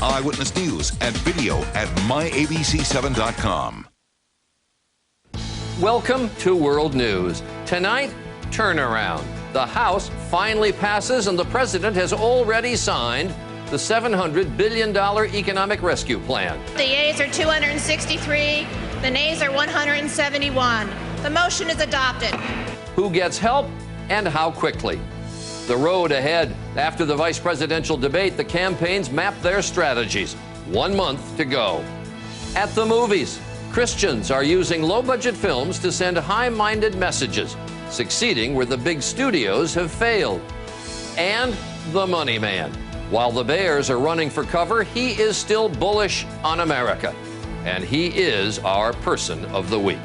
Eyewitness News and video at myabc7.com. Welcome to World News. Tonight, turnaround. The House finally passes and the president has already signed the $700 billion economic rescue plan. The yeas are 263, the nays are 171. The motion is adopted. Who gets help and how quickly? The road ahead. After the vice presidential debate, the campaigns map their strategies. 1 month to go. At the movies, Christians are using low-budget films to send high-minded messages, succeeding where the big studios have failed. And the money man. While the Bears are running for cover, he is still bullish on America. And he is our person of the week.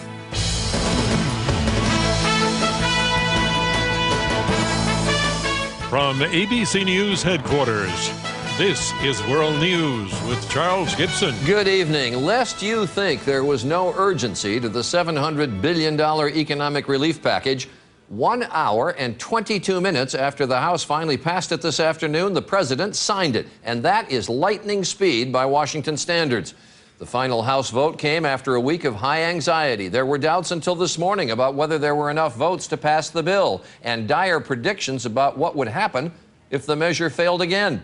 From ABC News headquarters, this is World News with Charles Gibson. Good evening. Lest you think there was no urgency to the $700 billion economic relief package, 1 hour and 22 minutes after the House finally passed it this afternoon, the president signed it. And that is lightning speed by Washington standards. The final House vote came after a week of high anxiety. There were doubts until this morning about whether there were enough votes to pass the bill, and dire predictions about what would happen if the measure failed again.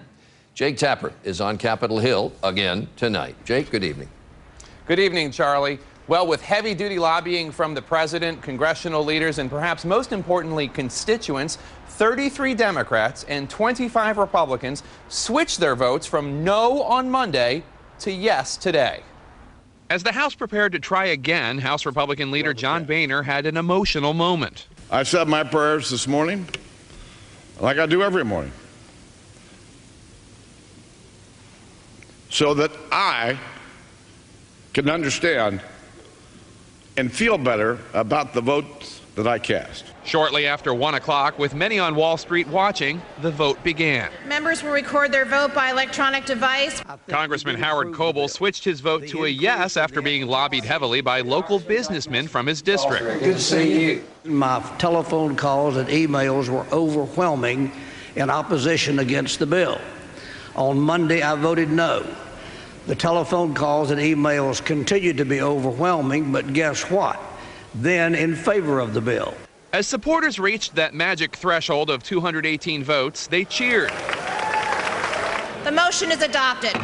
Jake Tapper is on Capitol Hill again tonight. Jake, good evening. Good evening, Charlie. Well, with heavy-duty lobbying from the president, congressional leaders, and perhaps most importantly, constituents, 33 Democrats and 25 Republicans switched their votes from no on Monday to yes today. As the House prepared to try again, House Republican leader John Boehner had an emotional moment. I said my prayers this morning, like I do every morning, so that I can understand and feel better about the votes that I cast. Shortly after 1 o'clock, with many on Wall Street watching, the vote began. Members will record their vote by electronic device. Congressman Howard Coble switched his vote to a yes after being lobbied heavily by local businessmen from his district. Good to see you. My telephone calls and emails were overwhelming in opposition against the bill. On Monday, I voted no. The telephone calls and emails continued to be overwhelming, but guess what? Then in favor of the bill. As supporters reached that magic threshold of 218 votes, they cheered. The motion is adopted.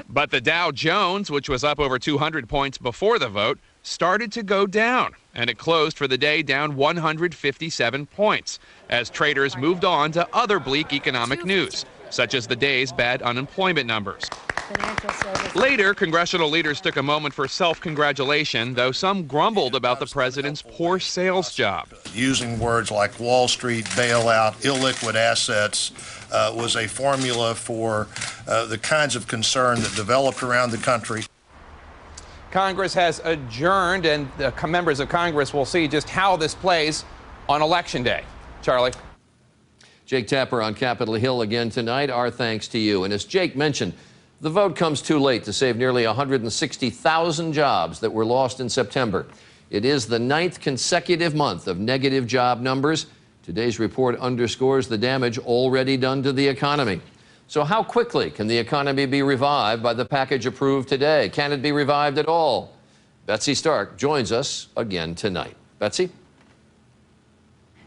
But the Dow Jones, which was up over 200 points before the vote, started to go down, and it closed for the day down 157 points as traders moved on to other bleak economic news, such as the day's bad unemployment numbers. Later, congressional leaders took a moment for self-congratulation, though some grumbled about the president's poor sales job. Using words like Wall Street, bailout, illiquid assets was a formula for the kinds of concern that developed around the country. Congress has adjourned, and the members of Congress will see just how this plays on Election Day. Charlie. Jake Tapper on Capitol Hill again tonight. Our thanks to you. And as Jake mentioned, the vote comes too late to save nearly 160,000 jobs that were lost in September. It is the 9th consecutive month of negative job numbers. Today's report underscores the damage already done to the economy. So how quickly can the economy be revived by the package approved today? Can it be revived at all? Betsy Stark joins us again tonight. Betsy?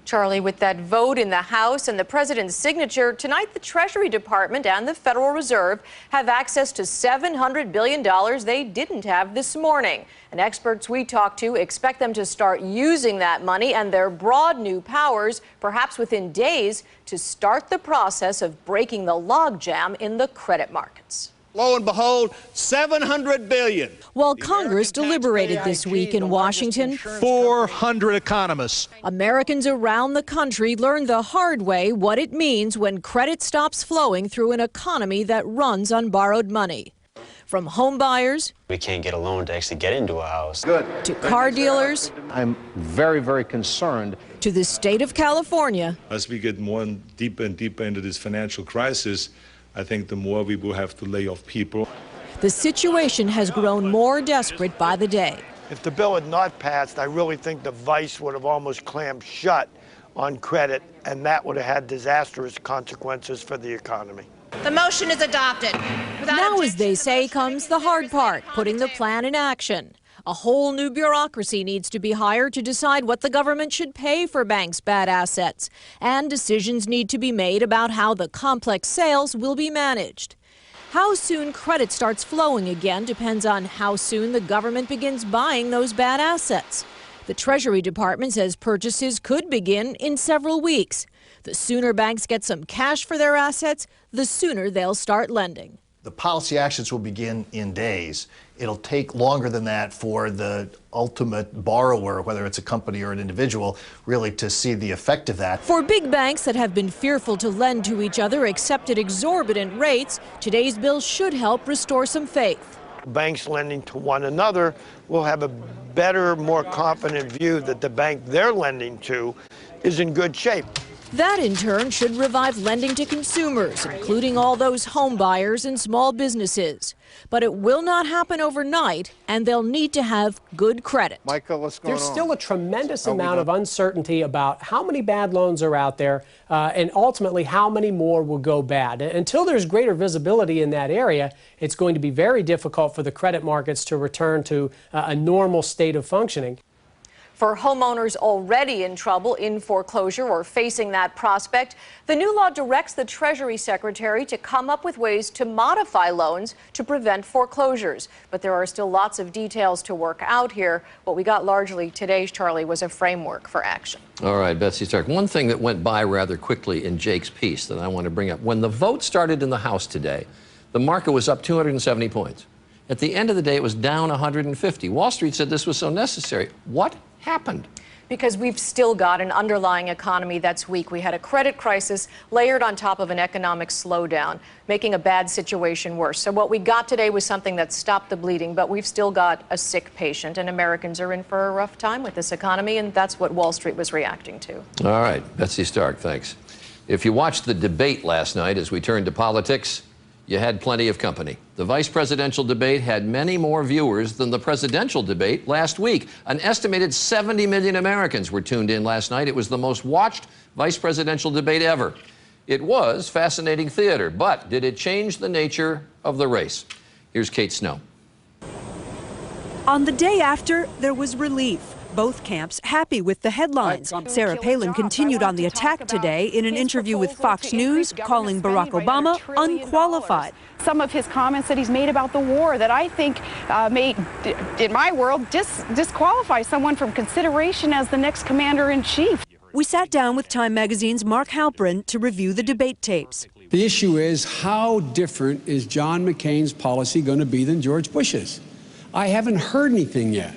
Charlie, with that vote in the House and the president's signature, tonight the Treasury Department and the Federal Reserve have access to $700 billion they didn't have this morning. And experts we talked to expect them to start using that money and their broad new powers, perhaps within days, to start the process of breaking the logjam in the credit markets. Lo and behold, $700 billion. While Congress deliberated this week in Washington, 400 economists. Americans around the country learned the hard way what it means when credit stops flowing through an economy that runs on borrowed money. From home buyers, we can't get a loan to actually get into a house. Good. To car dealers, I'm very, very concerned. To the state of California. As we get more deeper and deeper into this financial crisis, I think the more we will have to lay off people. The situation has grown more desperate by the day. If the bill had not passed, I really think the vice would have almost clammed shut on credit, and that would have had disastrous consequences for the economy. The motion is adopted. Now, as they say, comes the hard part, putting the plan in action. A whole new bureaucracy needs to be hired to decide what the government should pay for banks' bad assets. And decisions need to be made about how the complex sales will be managed. How soon credit starts flowing again depends on how soon the government begins buying those bad assets. The Treasury Department says purchases could begin in several weeks. The sooner banks get some cash for their assets, the sooner they'll start lending. The policy actions will begin in days. It'll take longer than that for the ultimate borrower, whether it's a company or an individual, really to see the effect of that. For big banks that have been fearful to lend to each other except at exorbitant rates, today's bill should help restore some faith. Banks lending to one another will have a better, more confident view that the bank they're lending to is in good shape. That, in turn, should revive lending to consumers, including all those home buyers and small businesses. But it will not happen overnight, and they'll need to have good credit. Michael, what's going on? There's still a tremendous amount of uncertainty about how many bad loans are out there and ultimately how many more will go bad. Until there's greater visibility in that area, it's going to be very difficult for the credit markets to return to a normal state of functioning. For homeowners already in trouble, in foreclosure, or facing that prospect, the new law directs the Treasury Secretary to come up with ways to modify loans to prevent foreclosures. But there are still lots of details to work out here. What we got largely today, Charlie, was a framework for action. All right, Betsy Stark. One thing that went by rather quickly in Jake's piece that I want to bring up. When the vote started in the House today, the market was up 270 points. At the end of the day, it was down 150. Wall Street said this was so necessary. What happened? Because we've still got an underlying economy that's weak. We had a credit crisis layered on top of an economic slowdown, making a bad situation worse. So what we got today was something that stopped the bleeding, but we've still got a sick patient, and Americans are in for a rough time with this economy, and that's what Wall Street was reacting to. All right, Betsy Stark, thanks. If you watched the debate last night as we turned to politics, you had plenty of company. The vice presidential debate had many more viewers than the presidential debate last week. An estimated 70 million Americans were tuned in last night. It was the most watched vice presidential debate ever. It was fascinating theater, but did it change the nature of the race? Here's Kate Snow. On the day after, there was relief. Both camps happy with the headlines. Sarah Palin continued on the attack today in an interview with Fox News, calling Barack Obama unqualified. Some of his comments that he's made about the war that I think may, in my world, disqualify someone from consideration as the next commander-in-chief. We sat down with Time Magazine's Mark Halperin to review the debate tapes. The issue is, how different is John McCain's policy going to be than George Bush's? I haven't heard anything yet.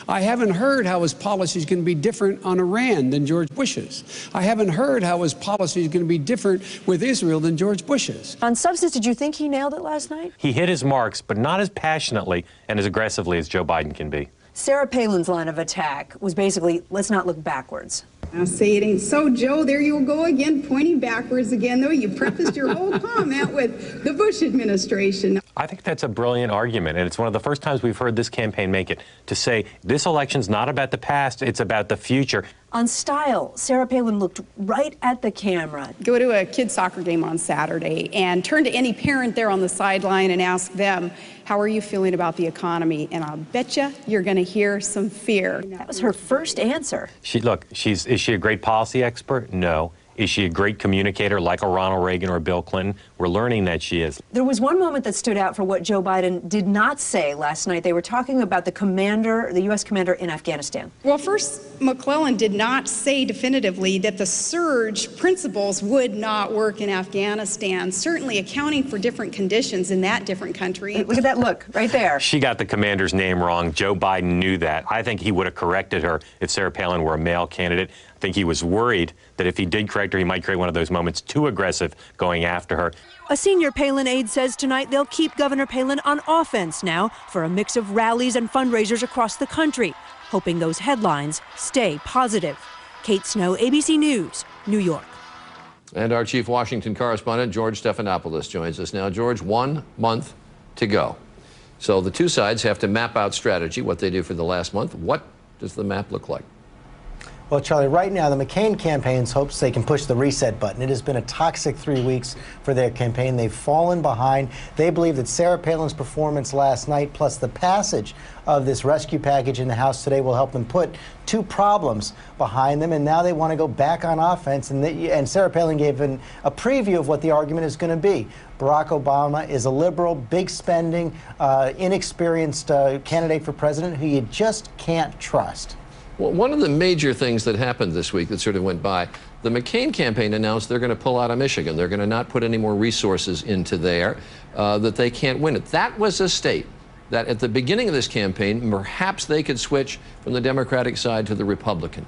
I haven't heard how his policy is going to be different on Iran than George Bush's. I haven't heard how his policy is going to be different with Israel than George Bush's. On substance, did you think he nailed it last night? He hit his marks, but not as passionately and as aggressively as Joe Biden can be. Sarah Palin's line of attack was basically, let's not look backwards. I'll say it ain't so, Joe. There you go again, pointing backwards again, though. You prefaced your whole comment with the Bush administration. I think that's a brilliant argument, and it's one of the first times we've heard this campaign make it, to say this election's not about the past, it's about the future. On style, Sarah Palin looked right at the camera. Go to a kid's soccer game on Saturday and turn to any parent there on the sideline and ask them, how are you feeling about the economy? And I'll bet you're going to hear some fear. That was her first answer. Is she a great policy expert? No. Is she a great communicator like a Ronald Reagan or Bill Clinton? We're learning that she is. There was one moment that stood out for what Joe Biden did not say last night. They were talking about the U.S. commander in Afghanistan. Well, first, McClellan did not say definitively that the surge principles would not work in Afghanistan, certainly accounting for different conditions in that different country. Look at that look right there. She got the commander's name wrong. Joe Biden knew that. I think he would have corrected her if Sarah Palin were a male candidate. I think he was worried that if he did correct her, he might create one of those moments too aggressive going after her. A senior Palin aide says tonight they'll keep Governor Palin on offense now for a mix of rallies and fundraisers across the country, hoping those headlines stay positive. Kate Snow, ABC News, New York. And our chief Washington correspondent, George Stephanopoulos, joins us now. George, 1 month to go. So the two sides have to map out strategy, what they do for the last month. What does the map look like? Well, Charlie, right now the McCain campaign's hopes they can push the reset button. It has been a toxic 3 weeks for their campaign. They've fallen behind. They believe that Sarah Palin's performance last night, plus the passage of this rescue package in the House today, will help them put two problems behind them. And now they want to go back on offense. And Sarah Palin gave a preview of what the argument is going to be. Barack Obama is a liberal, big spending, inexperienced candidate for president who you just can't trust. Well, one of the major things that happened this week that sort of went by, the McCain campaign announced they're going to pull out of Michigan. They're going to not put any more resources into there, that they can't win it. That was a state that at the beginning of this campaign, perhaps they could switch from the Democratic side to the Republican.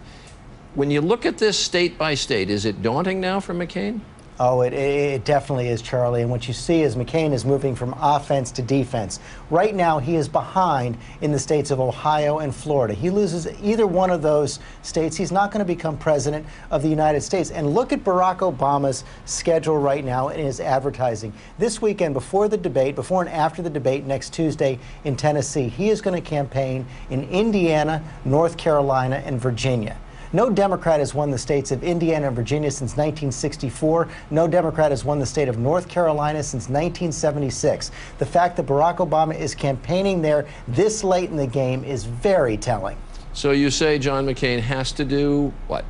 When you look at this state by state, is it daunting now for McCain? Oh, it definitely is, Charlie. And what you see is McCain is moving from offense to defense. Right now, he is behind in the states of Ohio and Florida. He loses either one of those states, he's not going to become president of the United States. And look at Barack Obama's schedule right now in his advertising. This weekend, before the debate, before and after the debate next Tuesday in Tennessee, he is going to campaign in Indiana, North Carolina, and Virginia. No Democrat has won the states of Indiana and Virginia since 1964. No Democrat has won the state of North Carolina since 1976. The fact that Barack Obama is campaigning there this late in the game is very telling. So you say John McCain has to do what?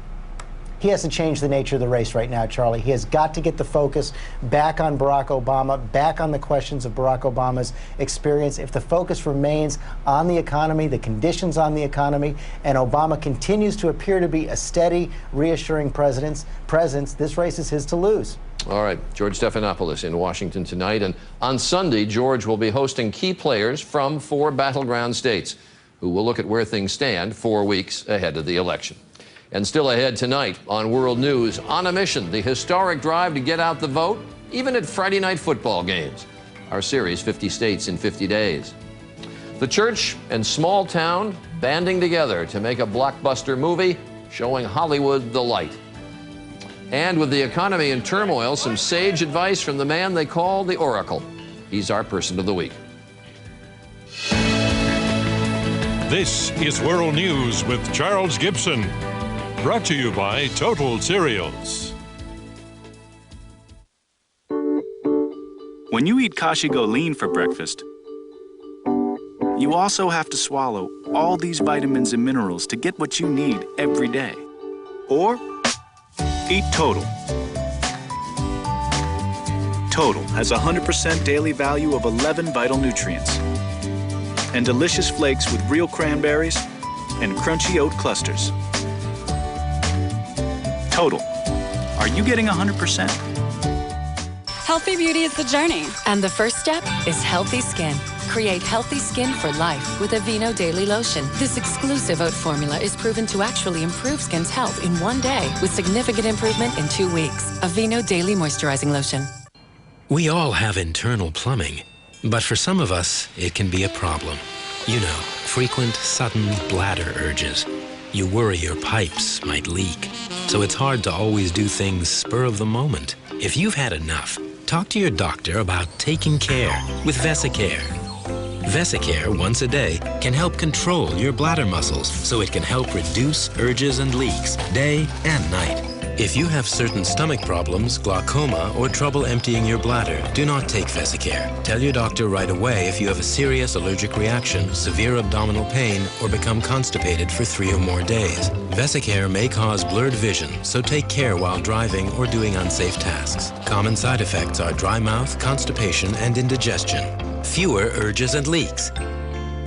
He has to change the nature of the race right now, Charlie. He has got to get the focus back on Barack Obama, back on the questions of Barack Obama's experience. If the focus remains on the economy, the conditions on the economy, and Obama continues to appear to be a steady, reassuring presence, this race is his to lose. All right, George Stephanopoulos in Washington tonight. And on Sunday, George will be hosting key players from 4 battleground states who will look at where things stand 4 weeks ahead of the election. And still ahead tonight on World News, On a Mission, the historic drive to get out the vote, even at Friday night football games. Our series, 50 States in 50 Days. The church and small town banding together to make a blockbuster movie showing Hollywood the light. And with the economy in turmoil, some sage advice from the man they call the Oracle. He's our Person of the Week. This is World News with Charles Gibson. Brought to you by Total Cereals. When you eat Kashigo Lean for breakfast, you also have to swallow all these vitamins and minerals to get what you need every day. Or eat Total. Total has 100% daily value of 11 vital nutrients and delicious flakes with real cranberries and crunchy oat clusters. Total. Are you getting 100%? Healthy beauty is the journey. And the first step is healthy skin. Create healthy skin for life with Aveeno Daily Lotion. This exclusive oat formula is proven to actually improve skin's health in 1 day with significant improvement in 2 weeks. Aveeno Daily Moisturizing Lotion. We all have internal plumbing, but for some of us, it can be a problem. You know, frequent, sudden bladder urges. You worry your pipes might leak, so it's hard to always do things spur of the moment. If you've had enough, talk to your doctor about taking care with Vesicare. Vesicare once a day can help control your bladder muscles so it can help reduce urges and leaks day and night. If you have certain stomach problems, glaucoma, or trouble emptying your bladder, do not take Vesicare. Tell your doctor right away if you have a serious allergic reaction, severe abdominal pain, or become constipated for 3 or more days. Vesicare may cause blurred vision, so take care while driving or doing unsafe tasks. Common side effects are dry mouth, constipation, and indigestion. Fewer urges and leaks.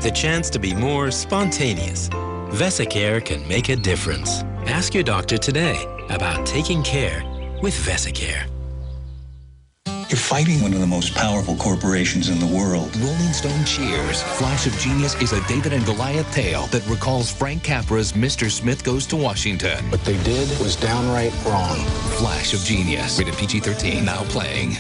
The chance to be more spontaneous. Vesicare can make a difference. Ask your doctor today about taking care with Vesicare. You're fighting one of the most powerful corporations in the world. Rolling Stone cheers. Flash of Genius is a David and Goliath tale that recalls Frank Capra's Mr. Smith Goes to Washington. What they did was downright wrong. Flash of Genius. Rated PG-13. Now playing.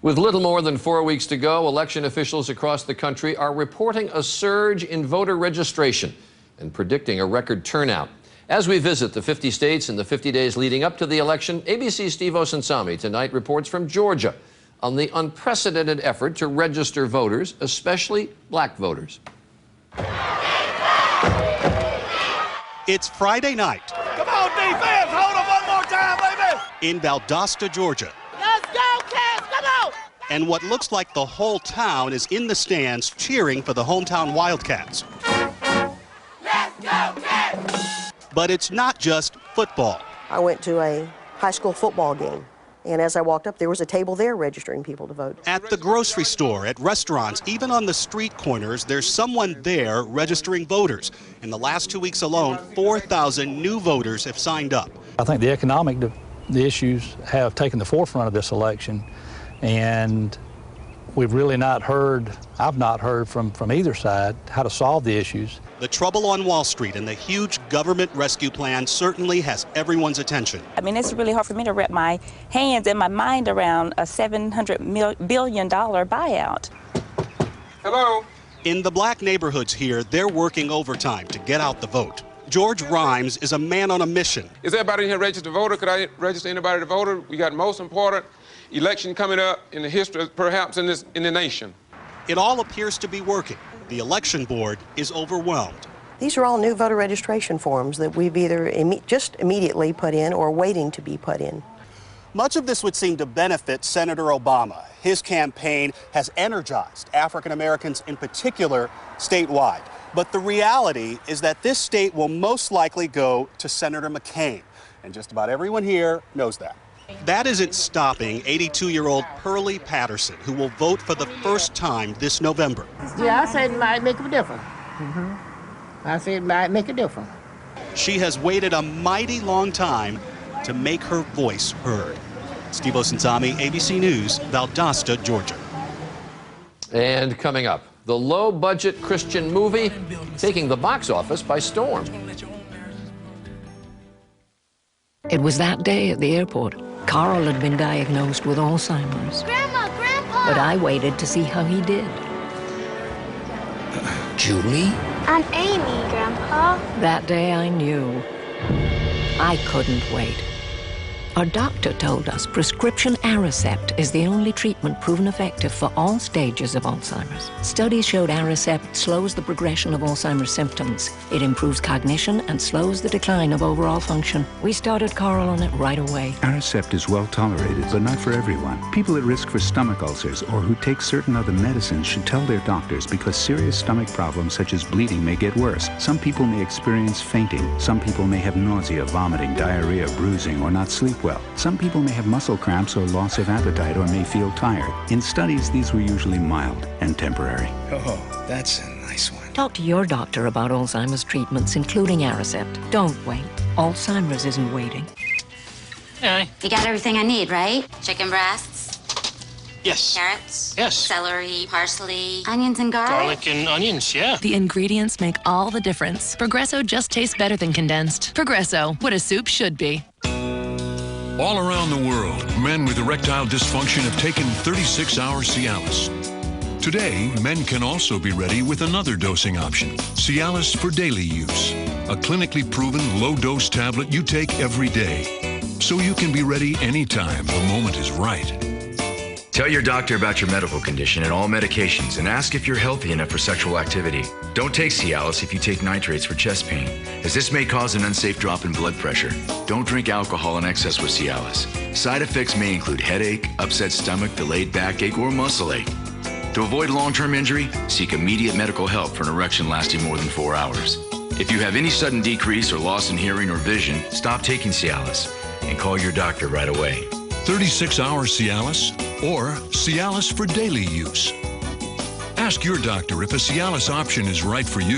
With little more than 4 weeks to go, election officials across the country are reporting a surge in voter registration and predicting a record turnout. As we visit the 50 states in the 50 days leading up to the election, ABC's Steve Osunsami tonight reports from Georgia on the unprecedented effort to register voters, especially black voters. It's Friday night. Come on, defense! Hold them one more time, baby! In Valdosta, Georgia. Let's go, Cats! Come on! And what looks like the whole town is in the stands cheering for the hometown Wildcats. Let's go, Cats! But it's not just football. I went to a high school football game, and as I walked up, there was a table there registering people to vote. At the grocery store, at restaurants, even on the street corners, there's someone there registering voters. In the last 2 weeks alone, 4,000 new voters have signed up. I think the economic issues have taken the forefront of this election, and we've really not heard, I've not heard from either side how to solve the issues. The trouble on Wall Street and the huge government rescue plan certainly has everyone's attention. I mean, it's really hard for me to wrap my hands and my mind around a $700 billion buyout. Hello. In the black neighborhoods here, they're working overtime to get out the vote. George Rhymes is a man on a mission. Is everybody in here registered to vote? Could I register anybody to vote? We got the most important election coming up in the history, perhaps in the nation. It all appears to be working. The election board is overwhelmed. These are all new voter registration forms that we've either just immediately put in or waiting to be put in. Much of this would seem to benefit Senator Obama. His campaign has energized African Americans in particular statewide. But the reality is that this state will most likely go to Senator McCain. And just about everyone here knows that. That isn't stopping 82-year-old Pearlie Patterson, who will vote for the first time this November. Yeah, I said it might make a difference. I said it might make a difference. She has waited a mighty long time to make her voice heard. Steve Osunsami, ABC News, Valdosta, Georgia. And coming up, the low-budget Christian movie taking the box office by storm. It was that day at the airport. Carl had been diagnosed with Alzheimer's. Grandma, Grandpa! But I waited to see how he did. Julie? I'm Amy, Grandpa. That day I knew I couldn't wait. Our doctor told us prescription Aricept is the only treatment proven effective for all stages of Alzheimer's. Studies showed Aricept slows the progression of Alzheimer's symptoms. It improves cognition and slows the decline of overall function. We started Carl on it right away. Aricept is well tolerated, but not for everyone. People at risk for stomach ulcers or who take certain other medicines should tell their doctors because serious stomach problems such as bleeding may get worse. Some people may experience fainting. Some people may have nausea, vomiting, diarrhea, bruising, or not sleep well. Some people may have muscle cramps or loss of appetite or may feel tired. In studies, these were usually mild and temporary. Oh, that's a nice one. Talk to your doctor about Alzheimer's treatments, including Aricept. Don't wait. Alzheimer's isn't waiting. Hey. You got everything I need, right? Chicken breasts? Yes. Carrots? Yes. Celery, parsley, onions and garlic? Garlic and onions, yeah. The ingredients make all the difference. Progresso just tastes better than condensed. Progresso, what a soup should be. All around the world, men with erectile dysfunction have taken 36-hour Cialis. Today, men can also be ready with another dosing option, Cialis for daily use, a clinically proven low-dose tablet you take every day, so you can be ready anytime the moment is right. Tell your doctor about your medical condition and all medications and ask if you're healthy enough for sexual activity. Don't take Cialis if you take nitrates for chest pain, as this may cause an unsafe drop in blood pressure. Don't drink alcohol in excess with Cialis. Side effects may include headache, upset stomach, delayed backache, or muscle ache. To avoid long-term injury, seek immediate medical help for an erection lasting more than 4 hours. If you have any sudden decrease or loss in hearing or vision, stop taking Cialis and call your doctor right away. 36-hour Cialis or Cialis for daily use. Ask your doctor if a Cialis option is right for you.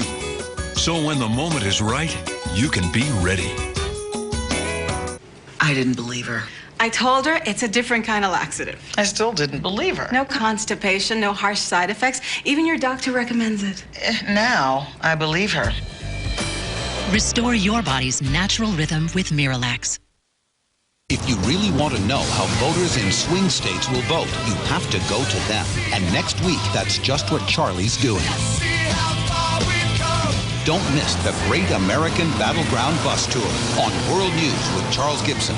So when the moment is right, you can be ready. I didn't believe her. I told her it's a different kind of laxative. I still didn't believe her. No constipation, no harsh side effects. Even your doctor recommends it. Now I believe her. Restore your body's natural rhythm with Miralax. If you really want to know how voters in swing states will vote, you have to go to them. And next week, that's just what Charlie's doing. Don't miss the Great American Battleground Bus Tour on World News with Charles Gibson.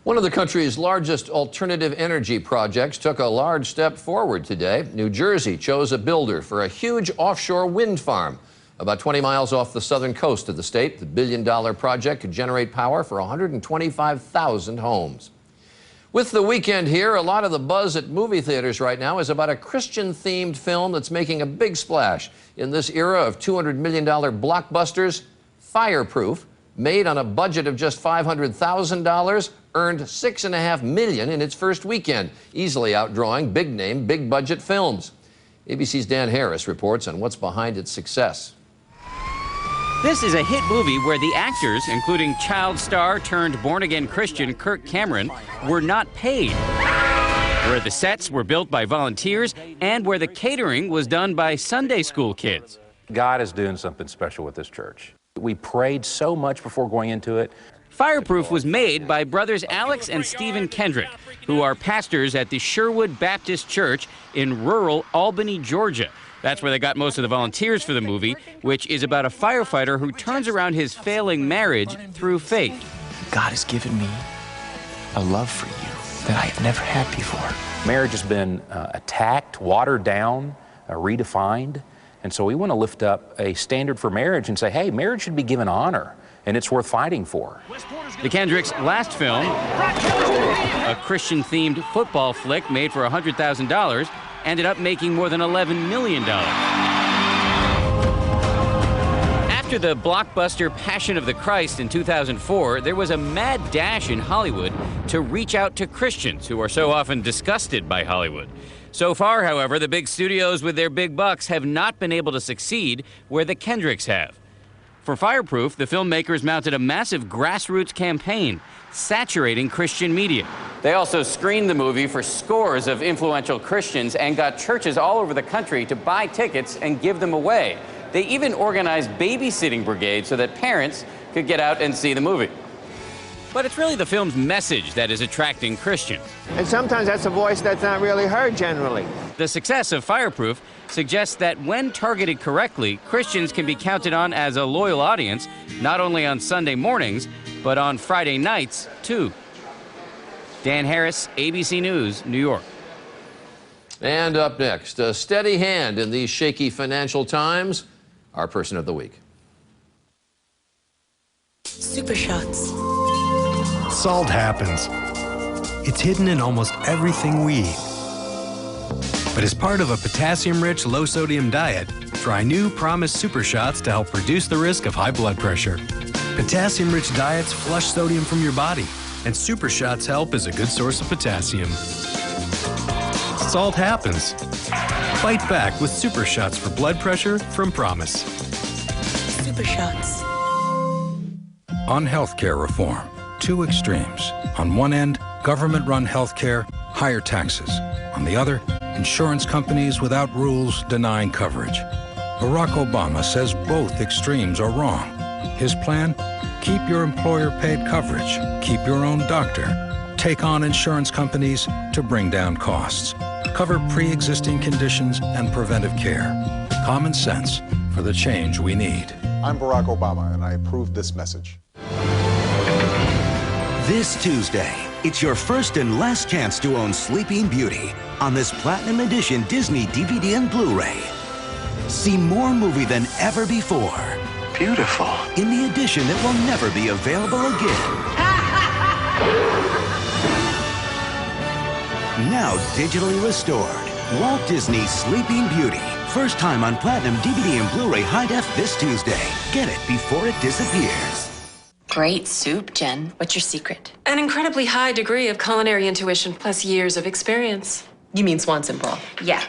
One of the country's largest alternative energy projects took a large step forward today. New Jersey chose a builder for a huge offshore wind farm. About 20 miles off the southern coast of the state, the billion-dollar project could generate power for 125,000 homes. With the weekend here, a lot of the buzz at movie theaters right now is about a Christian-themed film that's making a big splash in this era of $200 million blockbusters. Fireproof, made on a budget of just $500,000, earned $6.5 million in its first weekend, easily outdrawing big-name, big-budget films. ABC's Dan Harris reports on what's behind its success. This is a hit movie where the actors, including child star turned born-again Christian Kirk Cameron, were not paid. Where the sets were built by volunteers and where the catering was done by Sunday school kids. God is doing something special with this church. We prayed so much before going into it. Fireproof was made by brothers Alex and Stephen Kendrick, who are pastors at the Sherwood Baptist Church in rural Albany, Georgia. That's where they got most of the volunteers for the movie, which is about a firefighter who turns around his failing marriage through faith. God has given me a love for you that I have never had before. Marriage has been attacked, watered down, redefined. And so we want to lift up a standard for marriage and say, hey, marriage should be given honor, and it's worth fighting for. The Kendricks' last film, a Christian-themed football flick made for $100,000, ended up making more than $11 million. After the blockbuster Passion of the Christ in 2004, there was a mad dash in Hollywood to reach out to Christians who are so often disgusted by Hollywood. So far, however, the big studios with their big bucks have not been able to succeed where the Kendricks have. For Fireproof, the filmmakers mounted a massive grassroots campaign, saturating Christian media. They also screened the movie for scores of influential Christians and got churches all over the country to buy tickets and give them away. They even organized babysitting brigades so that parents could get out and see the movie. But it's really the film's message that is attracting Christians. And sometimes that's a voice that's not really heard generally. The success of Fireproof suggests that when targeted correctly, Christians can be counted on as a loyal audience, not only on Sunday mornings, but on Friday nights, too. Dan Harris, ABC News, New York. And up next, a steady hand in these shaky financial times, our person of the week. Super Shots. Salt happens. It's hidden in almost everything we eat. But as part of a potassium-rich, low-sodium diet, try new Promise Super Shots to help reduce the risk of high blood pressure. Potassium-rich diets flush sodium from your body, and Super Shots help as a good source of potassium. Salt happens. Fight back with Super Shots for blood pressure from Promise. Super Shots. On healthcare reform, two extremes. On one end, government-run healthcare, higher taxes. On the other, insurance companies without rules denying coverage. Barack Obama says both extremes are wrong. His plan? Keep your employer-paid coverage. Keep your own doctor. Take on insurance companies to bring down costs. Cover pre-existing conditions and preventive care. Common sense for the change we need. I'm Barack Obama, and I approve this message. This Tuesday, it's your first and last chance to own Sleeping Beauty on this Platinum Edition Disney DVD and Blu-ray. See more movie than ever before. Beautiful. In the edition that will never be available again. Now digitally restored. Walt Disney's Sleeping Beauty. First time on Platinum DVD and Blu-ray High Def this Tuesday. Get it before it disappears. Great soup, Jen. What's your secret? An incredibly high degree of culinary intuition plus years of experience. You mean Swanson broth? Yeah.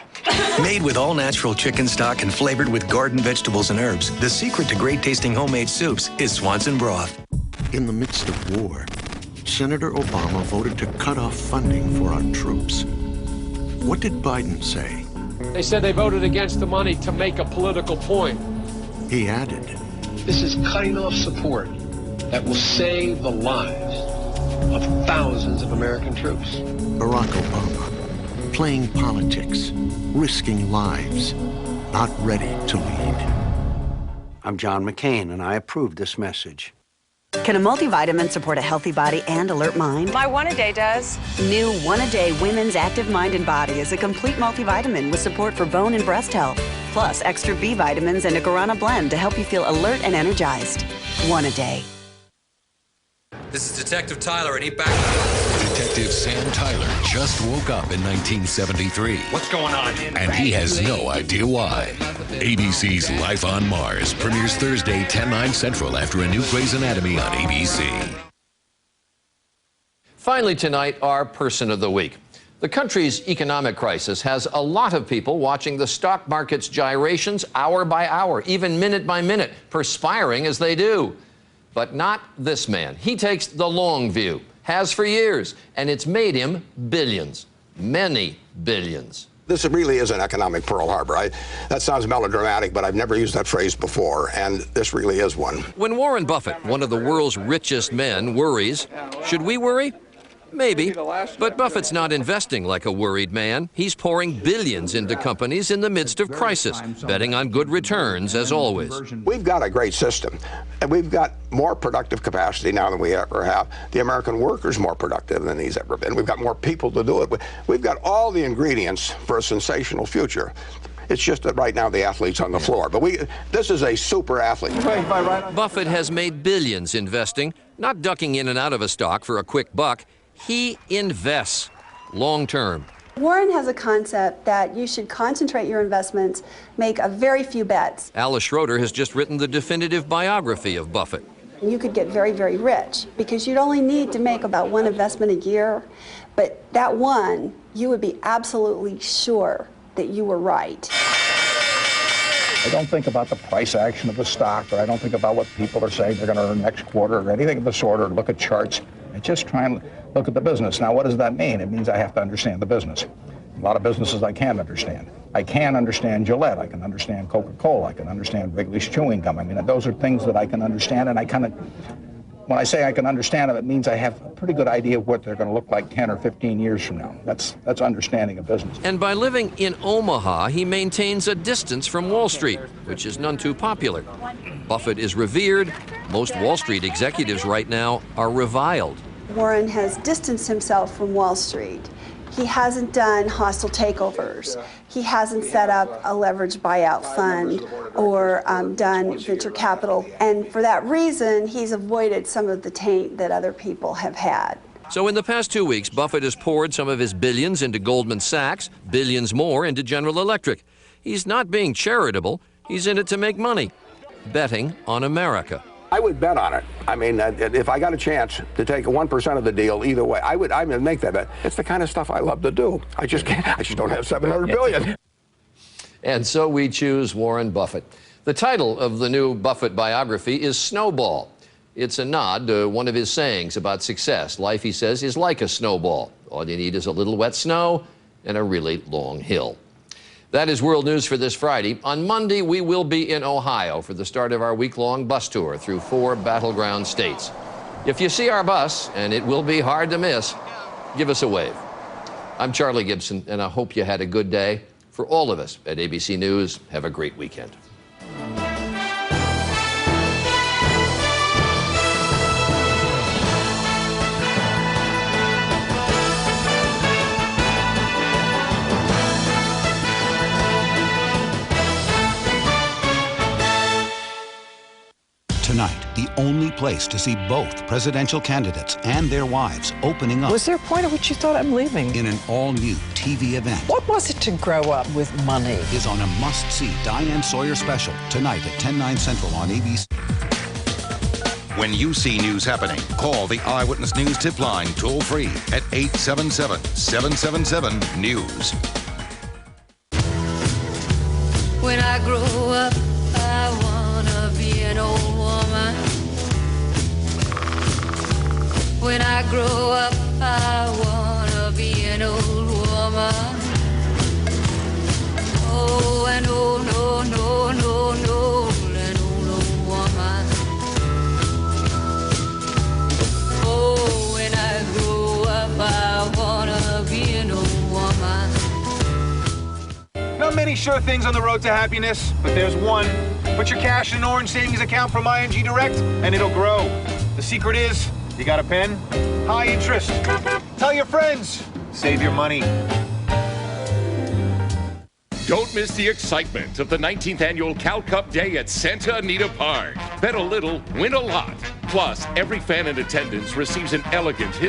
Made with all-natural chicken stock and flavored with garden vegetables and herbs, the secret to great-tasting homemade soups is Swanson broth. In the midst of war, Senator Obama voted to cut off funding for our troops. What did Biden say? They said they voted against the money to make a political point. He added, "This is cutting off support that will save the lives of thousands of American troops." Barack Obama, playing politics, risking lives, not ready to lead. I'm John McCain, and I approve this message. Can a multivitamin support a healthy body and alert mind? My One-A-Day does. New One-A-Day Women's Active Mind and Body is a complete multivitamin with support for bone and breast health. Plus extra B vitamins and a Guarana blend to help you feel alert and energized. One a day. This is Detective Tyler, and he back. Detective Sam Tyler just woke up in 1973. What's going on? And he has no idea why. ABC's Life on Mars premieres Thursday, 10/9 Central after a new Grey's Anatomy on ABC. Finally tonight, our Person of the Week. The country's economic crisis has a lot of people watching the stock market's gyrations hour by hour, even minute by minute, perspiring as they do. But not this man. He takes the long view, has for years, and it's made him billions, many billions. This really is an economic Pearl Harbor. That sounds melodramatic, but I've never used that phrase before, and this really is one. When Warren Buffett, one of the world's richest men, worries, should we worry? Maybe, but Buffett's not investing like a worried man. He's pouring billions into companies in the midst of crisis, betting on good returns as always. We've got a great system, and we've got more productive capacity now than we ever have. The American worker's more productive than he's ever been. We've got more people to do it. We've got all the ingredients for a sensational future. It's just that right now the athlete's on the floor. But this is a super athlete. Buffett has made billions investing, not ducking in and out of a stock for a quick buck. He invests long term. Warren has a concept that you should concentrate your investments, make a very few bets. Alice Schroeder has just written the definitive biography of Buffett. You could get very, very rich because you'd only need to make about one investment a year. But that one, you would be absolutely sure that you were right. I don't think about the price action of the stock, or I don't think about what people are saying they're going to earn next quarter, or anything of the sort, or look at charts. I just try and look at the business. Now, what does that mean? It means I have to understand the business. A lot of businesses I can't understand. I can understand Gillette. I can understand Coca-Cola. I can understand Wrigley's chewing gum. I mean, those are things that I can understand, and I kind of, when I say I can understand them, it means I have a pretty good idea of what they're going to look like 10 or 15 years from now. That's understanding a business. And by living in Omaha, he maintains a distance from Wall Street, which is none too popular. Buffett is revered. Most Wall Street executives right now are reviled. Warren has distanced himself from Wall Street. He hasn't done hostile takeovers. He hasn't set up a leveraged buyout fund or done venture capital. And for that reason, he's avoided some of the taint that other people have had. So in the past 2 weeks, Buffett has poured some of his billions into Goldman Sachs, billions more into General Electric. He's not being charitable. He's in it to make money, betting on America. I would bet on it. I mean, if I got a chance to take 1% of the deal either way, I would make that bet. It's the kind of stuff I love to do. I just don't have $700 billion. And so we choose Warren Buffett. The title of the new Buffett biography is Snowball. It's a nod to one of his sayings about success. Life, he says, is like a snowball. All you need is a little wet snow and a really long hill. That is World News for this Friday. On Monday, we will be in Ohio for the start of our week-long bus tour through 4 battleground states. If you see our bus, and it will be hard to miss, give us a wave. I'm Charlie Gibson, and I hope you had a good day. For all of us at ABC News, have a great weekend. Tonight, the only place to see both presidential candidates and their wives opening up. Was there a point at which you thought I'm leaving? In an all-new TV event. What was it to grow up with money? Is on a must-see Diane Sawyer special tonight at 10/9 Central on ABC. When you see news happening, call the Eyewitness News tip line toll-free at 877-777-NEWS. When I grow up, I wanna be an old woman. When I grow up, I wanna be an old woman. Oh, an old, no, no, no, no, an old woman. Oh, when I grow up, I wanna be an old woman. Not many sure things on the road to happiness, but there's one. Put your cash in an Orange savings account from ING Direct, and it'll grow. The secret is, you got a pen? High interest. Tell your friends. Save your money. Don't miss the excitement of the 19th annual Cal Cup Day at Santa Anita Park. Bet a little, win a lot. Plus, every fan in attendance receives an elegant